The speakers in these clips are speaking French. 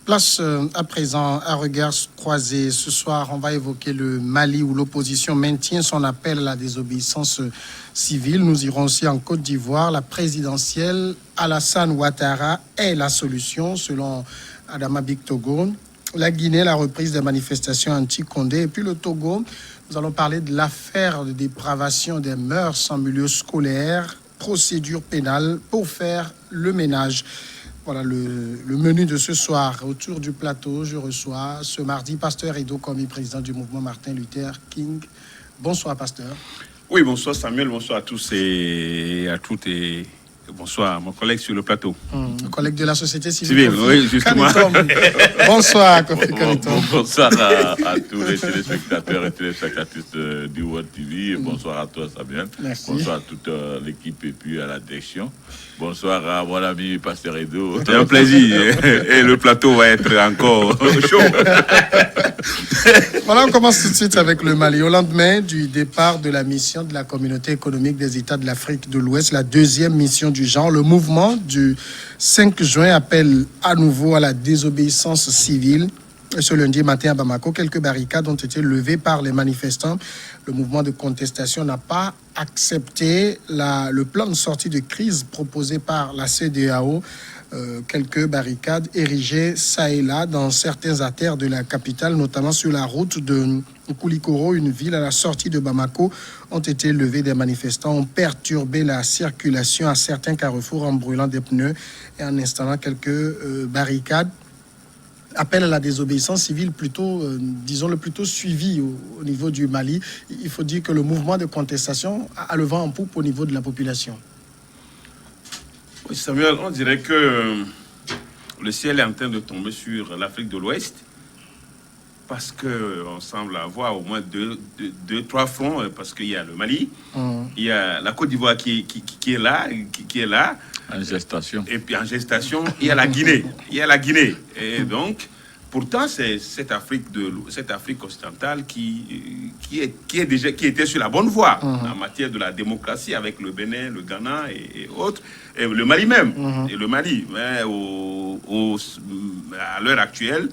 Place à présent à regard croisé. Ce soir, on va évoquer le Mali où l'opposition maintient son appel à la désobéissance civile. Nous irons aussi en Côte d'Ivoire. La présidentielle Alassane Ouattara est la solution selon Adama Togo. La Guinée, la reprise des manifestations anti-Condé. Et puis le Togo, nous allons parler de l'affaire de dépravation des mœurs en milieu scolaire, procédure pénale pour faire le ménage. Voilà le menu de ce soir. Autour du plateau, je reçois ce mardi Pasteur Edo Komi, président du mouvement Martin Luther King. Bonsoir, Pasteur. Oui, bonsoir Samuel, bonsoir à tous et à toutes et bonsoir à mon collègue sur le plateau. Collègue de la société civile. Oui, justement. Bonsoir, Kofi Kanitom. Bonsoir à tous les téléspectateurs et téléspectatrices du World TV. Bonsoir à toi, Samuel. Merci. Bonsoir à toute l'équipe et puis à la direction. Bonsoir à mon ami Pasteur Edo. C'est un plaisir. Et le plateau va être encore chaud. Voilà, on commence tout de suite avec le Mali. Au lendemain du départ de la mission de la Communauté économique des États de l'Afrique de l'Ouest, la deuxième mission du genre, le mouvement du 5 juin appelle à nouveau à la désobéissance civile. Ce lundi matin à Bamako, quelques barricades ont été levées par les manifestants. Le mouvement de contestation n'a pas accepté le plan de sortie de crise proposé par la CEDEAO. Quelques barricades érigées ça et là dans certains artères de la capitale, notamment sur la route de Koulikoro, une ville à la sortie de Bamako, ont été levées. Des manifestants ont perturbé la circulation à certains carrefours en brûlant des pneus et en installant quelques barricades. Appel à la désobéissance civile plutôt, disons-le, plutôt suivi au niveau du Mali. Il faut dire que le mouvement de contestation a le vent en poupe au niveau de la population. Oui, Samuel, on dirait que le ciel est en train de tomber sur l'Afrique de l'Ouest parce qu'on semble avoir au moins deux, trois fronts, parce qu'il y a le Mali, il y a la Côte d'Ivoire qui est là, qui est là. En gestation. Et puis en gestation, il y a la Guinée. Et donc, pourtant, c'est cette Afrique occidentale qui était sur la bonne voie en matière de la démocratie avec le Bénin, le Ghana et autres, et le Mali même. Et le Mali, mais à l'heure actuelle,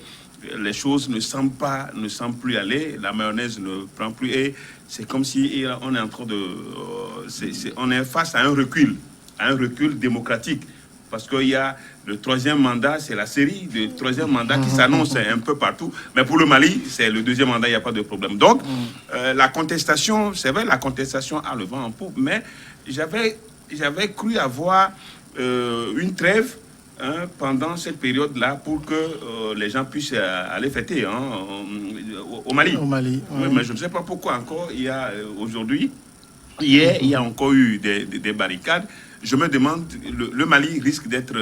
les choses ne semblent plus aller, la mayonnaise ne prend plus, et c'est comme si on est en train de, on est face à un recul démocratique, parce qu'il y a le troisième mandat, c'est la série de troisième mandat qui s'annonce un peu partout, mais pour le Mali, c'est le deuxième mandat, il n'y a pas de problème. Donc, la contestation, c'est vrai, la contestation a le vent en poupe, mais j'avais cru avoir une trêve pendant cette période-là pour que les gens puissent aller fêter au Mali. Oui, mais je ne sais pas pourquoi encore, il y a aujourd'hui, hier, il y a encore eu des barricades. Je me demande, le Mali risque d'être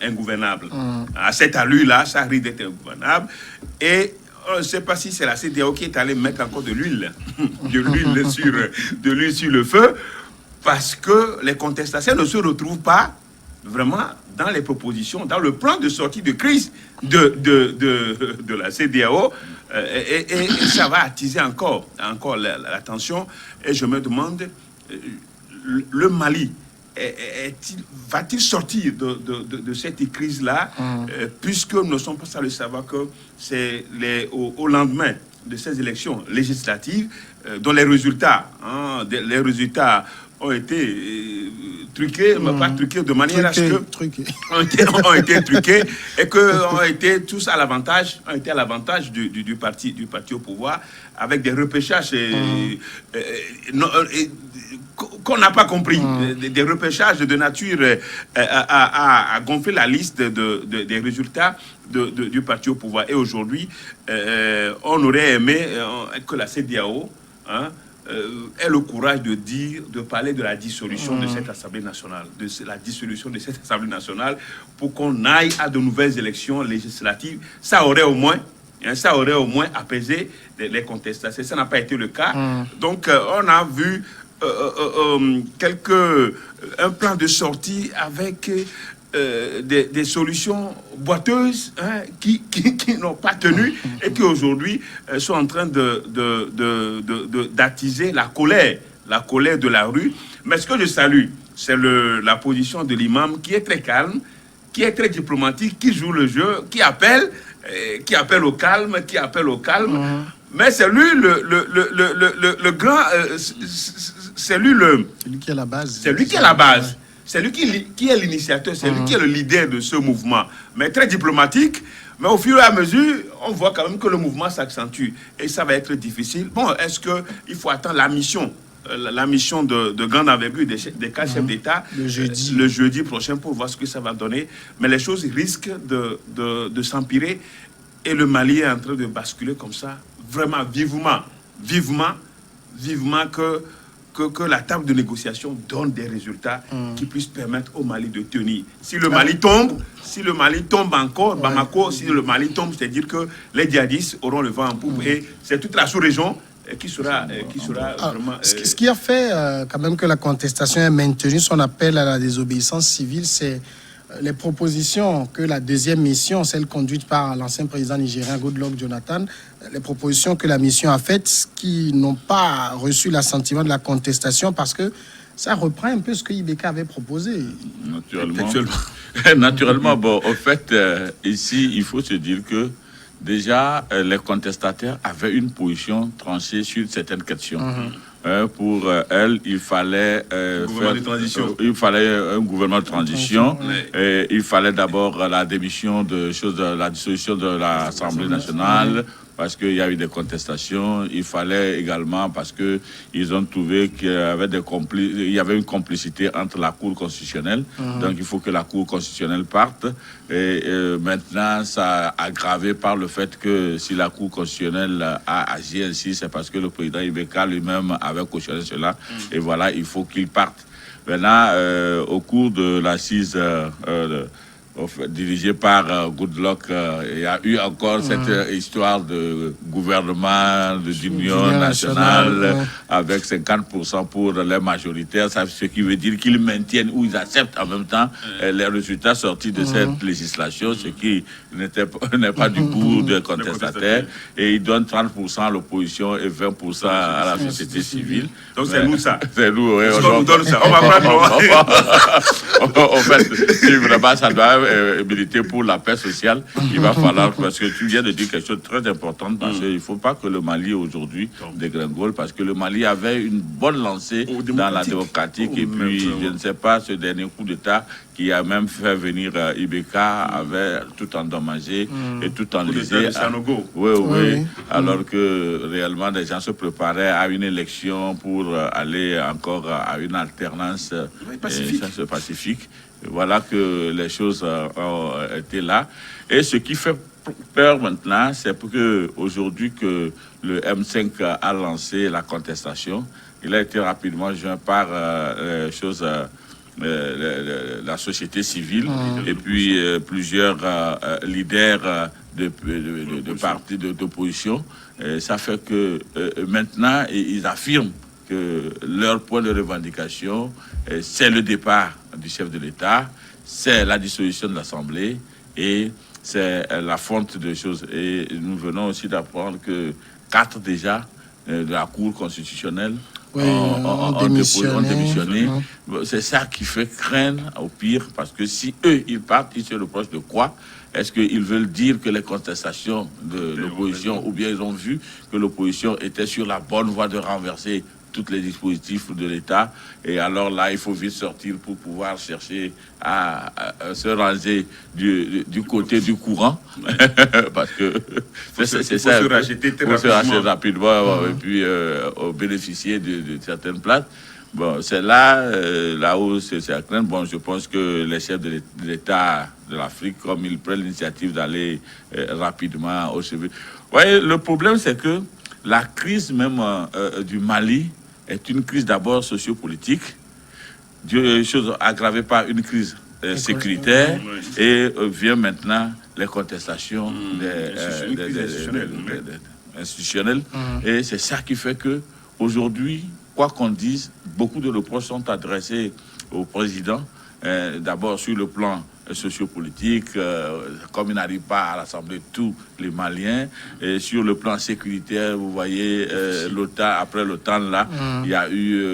ingouvernable. À cette allure-là, ça risque d'être ingouvernable. Et on ne sait pas si c'est la CEDEAO qui est allée mettre encore de l'huile sur le feu, parce que les contestations ne se retrouvent pas vraiment dans les propositions, dans le plan de sortie de crise de la CEDEAO, et ça va attiser encore la tension. Et je me demande, le Mali va-t-il sortir de cette crise-là, puisque nous ne sommes pas sans le savoir que c'est au lendemain de ces élections législatives dont les résultats ont été truqués, mais pas truqués de manière à ce que ont été truqués et que ont été tous à l'avantage du parti au pouvoir, avec des repêchages qu'on n'a pas compris, des repêchages de nature à gonfler la liste des résultats du parti au pouvoir. Et aujourd'hui, on aurait aimé que la CEDEAO ait le courage de parler de la dissolution de cette Assemblée nationale, pour qu'on aille à de nouvelles élections législatives. Ça aurait au moins apaisé les contestations. Ça n'a pas été le cas. Donc, on a vu un plan de sortie avec des solutions boiteuses qui n'ont pas tenu et qui aujourd'hui sont en train d'attiser la colère de la rue. Mais ce que je salue, c'est la position de l'imam qui est très calme, qui est très diplomatique, qui joue le jeu, qui appelle au calme, Mais c'est lui le grand, c'est lui qui est la base. C'est lui qui est la base. C'est lui qui est l'initiateur, c'est lui qui est le leader de ce mouvement. Mais très diplomatique, mais au fur et à mesure, on voit quand même que le mouvement s'accentue. Et ça va être difficile. Bon, est-ce qu'il faut attendre la mission de grande envergure des 4 chefs d'État le jeudi prochain pour voir ce que ça va donner. Mais les choses risquent de s'empirer et le Mali est en train de basculer comme ça, vraiment vivement que la table de négociation donne des résultats qui puissent permettre au Mali de tenir. Si le Mali tombe encore, Bamako, si le Mali tombe, c'est-à-dire que les djihadistes auront le vent en poupe et c'est toute la sous-région qui sera vraiment... Ce qui a fait quand même que la contestation ait maintenu son appel à la désobéissance civile, c'est les propositions que la deuxième mission, celle conduite par l'ancien président nigérien Goodluck Jonathan, les propositions que la mission a faites qui n'ont pas reçu l'assentiment de la contestation parce que ça reprend un peu ce que Ibeka avait proposé. Naturellement, bon, au fait, ici, il faut se dire que déjà, les contestataires avaient une position tranchée sur certaines questions. Pour elle, il fallait un gouvernement de transition. Et il fallait d'abord la dissolution de l'Assemblée nationale parce qu'il y a eu des contestations. Il fallait également parce que ils ont trouvé qu'il y avait une complicité entre la Cour constitutionnelle. Donc il faut que la Cour constitutionnelle parte. Et maintenant, ça a aggravé par le fait que si la Cour constitutionnelle a agi ainsi, c'est parce que le président Ibeka lui-même avait cautionné cela. Et voilà, il faut qu'il parte. Maintenant, au cours de l'assise dirigée par Goodluck, il y a eu encore cette histoire de gouvernement d'union nationale avec 50% pour les majoritaires, ce qui veut dire qu'ils maintiennent ou ils acceptent en même temps les résultats sortis de cette législation, ce qui n'est pas du goût des contestataires, et ils donnent 30% à l'opposition et 20% à la société civile. Donc c'est nous ça. C'est nous, oui. On nous donne ça. On va prendre. En fait, si vraiment ça doit militer pour la paix sociale, il va falloir, parce que tu viens de dire quelque chose de très important, parce qu'il ne faut pas que le Mali aujourd'hui dégringole, parce que le Mali avait une bonne lancée dans la démocratique, et puis je ne sais pas, ce dernier coup d'État qui a même fait venir Ibeka avait tout endommagé et tout enlisé. Oui. Alors que réellement les gens se préparaient à une élection pour aller encore à une alternance pacifique. Voilà que les choses ont été là. Et ce qui fait peur maintenant, c'est que aujourd'hui que le M5 a lancé la contestation, il a été rapidement joint par la société civile et puis plusieurs leaders de partis d'opposition. Ça fait que maintenant, ils affirment que leur point de revendication, c'est le départ du chef de l'État, c'est la dissolution de l'Assemblée et c'est la fonte de choses. Et nous venons aussi d'apprendre que 4 déjà de la Cour constitutionnelle ont démissionné. C'est ça qui fait craindre au pire, parce que si eux, ils partent, ils se reprochent de quoi? Est-ce qu'ils veulent dire que les contestations de l'opposition, ou bien ils ont vu que l'opposition était sur la bonne voie de renverser tous les dispositifs de l'État, et alors là, il faut vite sortir pour pouvoir chercher à se ranger du côté du courant, parce que c'est ça, il faut se racheter rapidement, et puis bénéficier de certaines places. Bon, c'est là où c'est à craindre. Bon, je pense que les chefs de l'État de l'Afrique, comme ils prennent l'initiative d'aller rapidement au chevet. Ouais, le problème, c'est que la crise même du Mali est une crise d'abord sociopolitique, chose aggravée par une crise sécuritaire, et vient maintenant les contestations institutionnelles. Et c'est ça qui fait que aujourd'hui, quoi qu'on dise, beaucoup de reproches sont adressés au président, d'abord sur le plan sociopolitique, comme il n'arrive pas à rassembler tous les Maliens, et sur le plan sécuritaire, vous voyez, l'OTAN, après l'OTAN, là, il y a eu,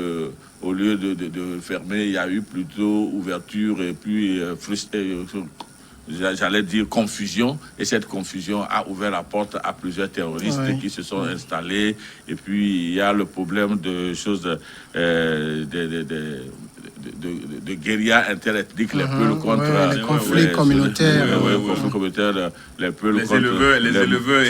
au lieu de fermer, il y a eu plutôt ouverture et puis j'allais dire, confusion. Et cette confusion a ouvert la porte à plusieurs terroristes qui se sont installés. Et puis, il y a le problème de choses de guérilla interethnique, les Peuls contre les conflits communautaires. Les conflits communautaires, les Peuls contre les éleveurs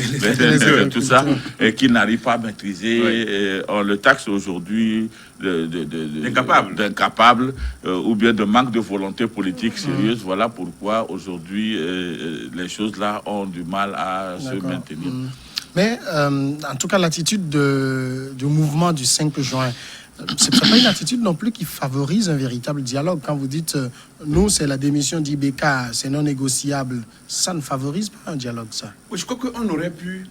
et tout ça, et qui n'arrivent pas à maîtriser. Et on le taxe aujourd'hui d'incapable ou bien de manque de volonté politique sérieuse. Voilà pourquoi aujourd'hui les choses là ont du mal à se maintenir. Mais en tout cas, l'attitude du mouvement du 5 juin, c'est pas une attitude non plus qui favorise un véritable dialogue. Quand vous dites nous, c'est la démission d'IBK, c'est non négociable, ça ne favorise pas un dialogue, ça. Oui, je crois qu'on aurait pu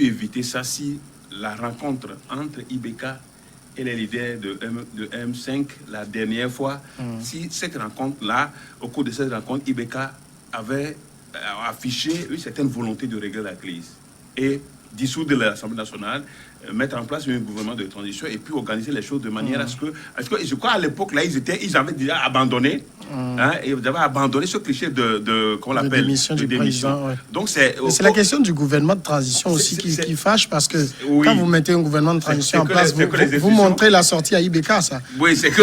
éviter ça si la rencontre entre IBK et les leaders de M5 la dernière fois, si cette rencontre-là, au cours de cette rencontre, IBK avait affiché une certaine volonté de régler la crise et dissoudre l'Assemblée nationale, mettre en place un gouvernement de transition et puis organiser les choses de manière à ce que je crois à l'époque là ils avaient déjà abandonné et ils avaient abandonné ce cliché de comment on l'appelle, démission du président. Donc c'est la question du gouvernement de transition aussi qui fâche, parce que quand vous mettez un gouvernement de transition en place, vous montrez la sortie à IBK, ça. Oui, c'est que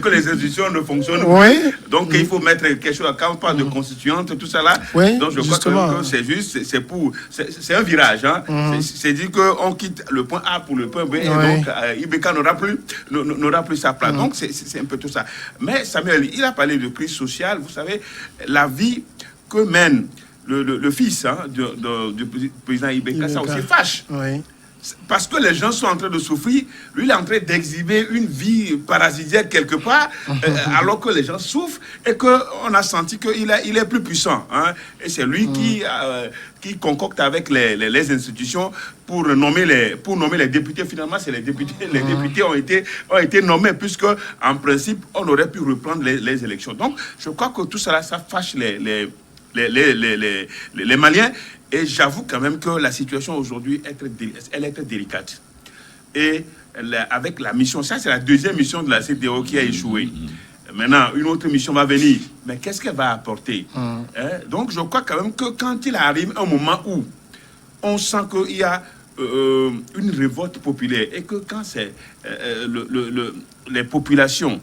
les institutions ne fonctionnent pas. Donc il faut mettre quelque chose, quand on parle de constituante, tout ça là. Donc je crois que c'est juste, c'est un virage. C'est dit qu'on quitte le point A pour le point B, et donc IBK n'aura plus sa place. Donc c'est un peu tout ça. Mais Samuel, il a parlé de crise sociale. Vous savez, la vie que mène le fils du président IBK, ça aussi fâche. Parce que les gens sont en train de souffrir, lui il est en train d'exhiber une vie parasitaire quelque part, alors que les gens souffrent et qu'on a senti qu'il est plus puissant. Et c'est lui qui concocte avec les institutions pour nommer les députés. Finalement, c'est les députés ont été nommés, puisque en principe, on aurait pu reprendre les élections. Donc, je crois que tout ça, ça fâche les Maliens. Et j'avoue quand même que la situation aujourd'hui, elle est très délicate. Et avec la mission, ça c'est la deuxième mission de la CEDEAO qui a échoué. Maintenant, une autre mission va venir. Mais qu'est-ce qu'elle va apporter? Donc je crois quand même que quand il arrive un moment où on sent qu'il y a une révolte populaire et que quand c'est les populations,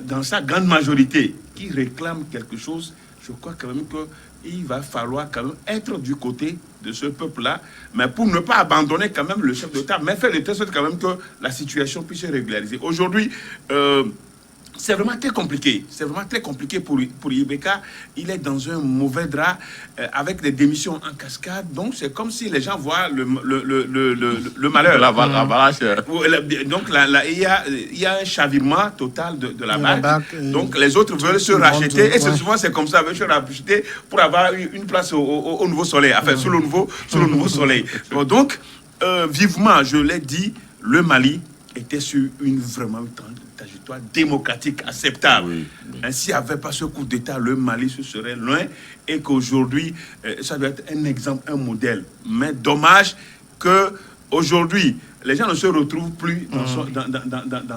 dans sa grande majorité, qui réclament quelque chose, je crois quand même qu'il va falloir quand même être du côté de ce peuple-là, mais pour ne pas abandonner quand même le chef d'État, mais faire de telle sorte quand même que la situation puisse se régulariser. Aujourd'hui, c'est vraiment très compliqué. C'est vraiment très compliqué pour IBK. Il est dans un mauvais drap avec des démissions en cascade. Donc, c'est comme si les gens voient le malheur. Donc, il y a un chavirement total de la barque. Donc, les autres veulent se racheter. Et souvent, c'est comme ça, veulent se racheter pour avoir une place au nouveau soleil. Enfin, sous le nouveau soleil. Donc, vivement, je l'ai dit, le Mali était sur une trajectoire démocratique acceptable. S'il n'y avait pas ce coup d'État, le Mali se serait loin, et qu'aujourd'hui, ça doit être un exemple, un modèle. Mais dommage qu'aujourd'hui, les gens ne se retrouvent plus dans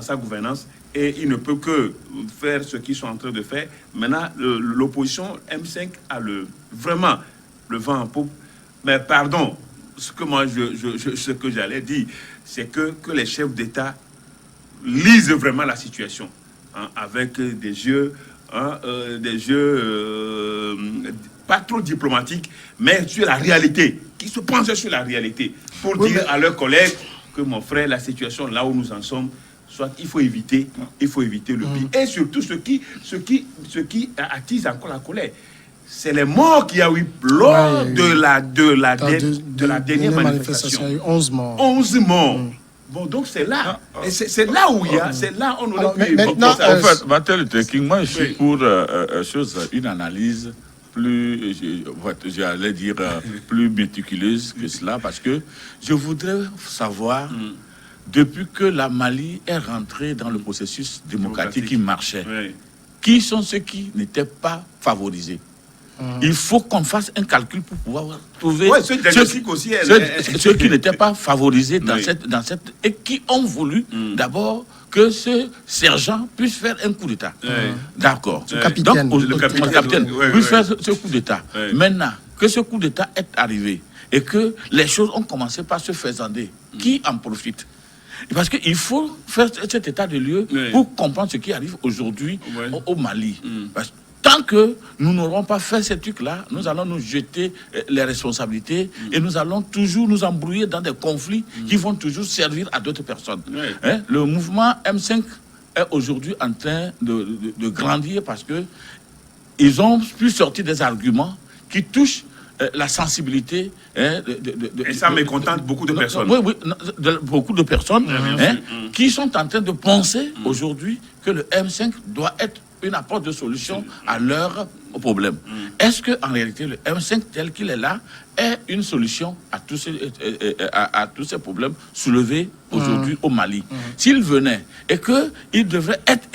sa gouvernance, et il ne peut que faire ce qu'ils sont en train de faire. Maintenant, l'opposition M5 a vraiment le vent en poupe. Mais pardon, ce que j'allais dire, c'est que les chefs d'État lisent vraiment la situation avec des yeux pas trop diplomatiques, mais sur la réalité, qui se penchent sur la réalité pour dire à leurs collègues que mon frère, la situation là où nous en sommes, soit il faut éviter le pire. Et surtout ce qui attise encore la colère, c'est les morts qu'il y a eu lors de la dernière manifestation. Il y a eu 11 morts. 11 morts. Bon, donc c'est là. Et c'est là où il y a. C'est là où on aurait pu. Maintenant, en fait, Martin Luther King, moi, je suis pour une analyse plus, j'allais dire, plus méticuleuse que cela, parce que je voudrais savoir, depuis que la Mali est rentrée dans le processus démocratique qui marchait, qui sont ceux qui n'étaient pas favorisés? Il faut qu'on fasse un calcul pour pouvoir trouver Ouais, ce diagnostic aussi, ceux qui n'étaient pas favorisés dans Oui. cette et qui ont voulu d'abord que ce sergent puisse faire un coup d'État. D'accord. Le capitaine. Donc, Le capitaine, puisse oui. faire ce coup d'État. Oui. Maintenant que ce coup d'État est arrivé et que les choses ont commencé par se faisander, qui en profite? Parce qu'il faut faire cet état de lieu Oui. pour comprendre ce qui arrive aujourd'hui Ouais. au Mali. Parce que tant que nous n'aurons pas fait ces trucs-là, nous allons nous jeter les responsabilités et nous allons toujours nous embrouiller dans des conflits qui vont toujours servir à d'autres personnes. Oui. Hein? Le mouvement M5 est aujourd'hui en train de grandir parce que ils ont pu sortir des arguments qui touchent la sensibilité. Et ça mécontente beaucoup de personnes. Oui, beaucoup de personnes qui sont en train de penser aujourd'hui que le M5 doit être une apporte de solution à leurs problèmes. Est-ce qu'en réalité, le M5 tel qu'il est là est une solution à tous ces problèmes soulevés aujourd'hui au Mali? S'il venait et qu'il devrait être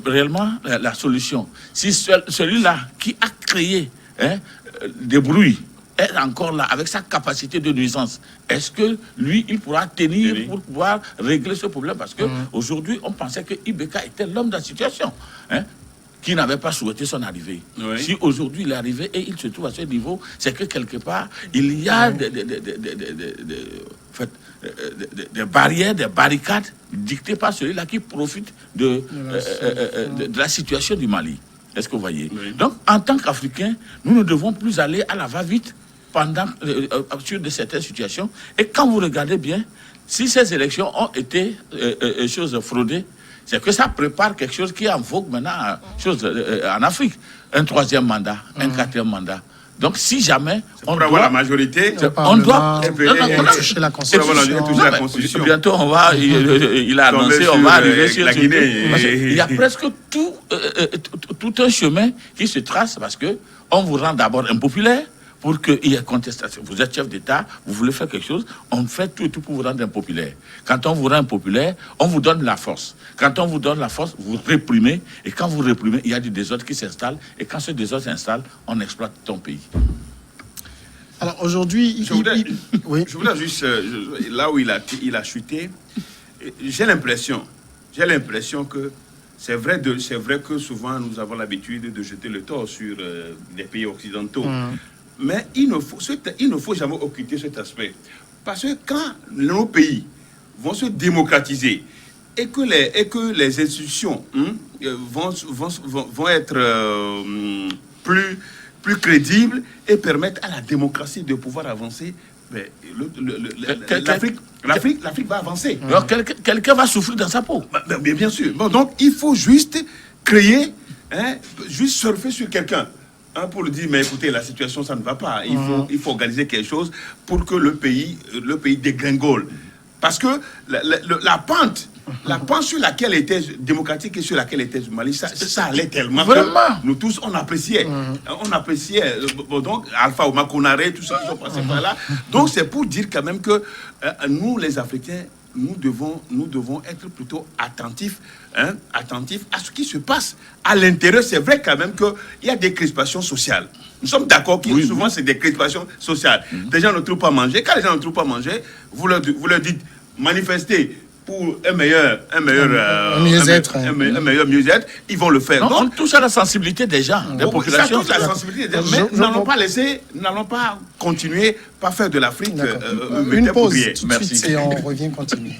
réellement la solution, si celui-là qui a créé des bruits est encore là avec sa capacité de nuisance, est-ce que lui, il pourra tenir pour pouvoir régler ce problème? Parce qu'aujourd'hui, on pensait que Ibeka était l'homme de la situation, qui n'avait pas souhaité son arrivée. Oui. Si aujourd'hui il est arrivé et il se trouve à ce niveau, c'est que quelque part, il y a des barrières, des barricades dictées par celui-là qui profite de la situation du Mali. Est-ce que vous voyez? Oui. Donc, en tant qu'Africains, nous ne devons plus aller à la va-vite sur certaines situations. Et quand vous regardez bien, si ces élections ont été choses fraudées, c'est que ça prépare quelque chose qui est en vogue maintenant en Afrique. Un troisième mandat, un quatrième mandat. Donc, si jamais on doit avoir la majorité, on doit toucher la Constitution. Bientôt, il a annoncé, on va arriver sur la Guinée. Il y a presque tout un chemin qui se trace parce que on vous rend d'abord impopulaire pour qu'il y ait contestation. Vous êtes chef d'État, vous voulez faire quelque chose, on fait tout pour vous rendre impopulaire. Quand on vous rend impopulaire, on vous donne la force. Quand on vous donne la force, vous réprimez. Et quand vous réprimez, il y a du désordre qui s'installe. Et quand ce désordre s'installe, on exploite ton pays. Alors aujourd'hui, je voudrais juste, là où il a chuté, j'ai l'impression que c'est vrai que souvent nous avons l'habitude de jeter le tort sur les pays occidentaux. Mais il ne faut jamais occulter cet aspect. Parce que quand nos pays vont se démocratiser et que les institutions vont être plus crédibles et permettre à la démocratie de pouvoir avancer, l'Afrique va avancer. Alors, quelqu'un va souffrir dans sa peau. Bien sûr. Bon, donc, il faut juste créer, juste surfer sur quelqu'un. Pour lui dire, mais écoutez, la situation, ça ne va pas. Il faut organiser quelque chose pour que le pays dégringole. Parce que la pente sur laquelle était démocratique et sur laquelle était le Mali, ça allait tellement. Vraiment. Nous tous, on appréciait. On appréciait. Donc, Alpha Ouma Konaré, tout ce qui sont passés par là. Donc, c'est pour dire quand même que nous, les Africains, nous devons être plutôt attentifs à ce qui se passe à l'intérieur. C'est vrai quand même qu'il y a des crispations sociales. Nous sommes d'accord que souvent c'est des crispations sociales. Des gens ne trouvent pas à manger. Quand les gens ne trouvent pas à manger, vous leur dites manifester pour un meilleur mieux-être, ils vont le faire. Non, on touche à la sensibilité des gens, des populations. Ça touche la sensibilité des gens. Mais n'allons pas continuer par faire de l'Afrique une pause tout de suite et on revient continuer.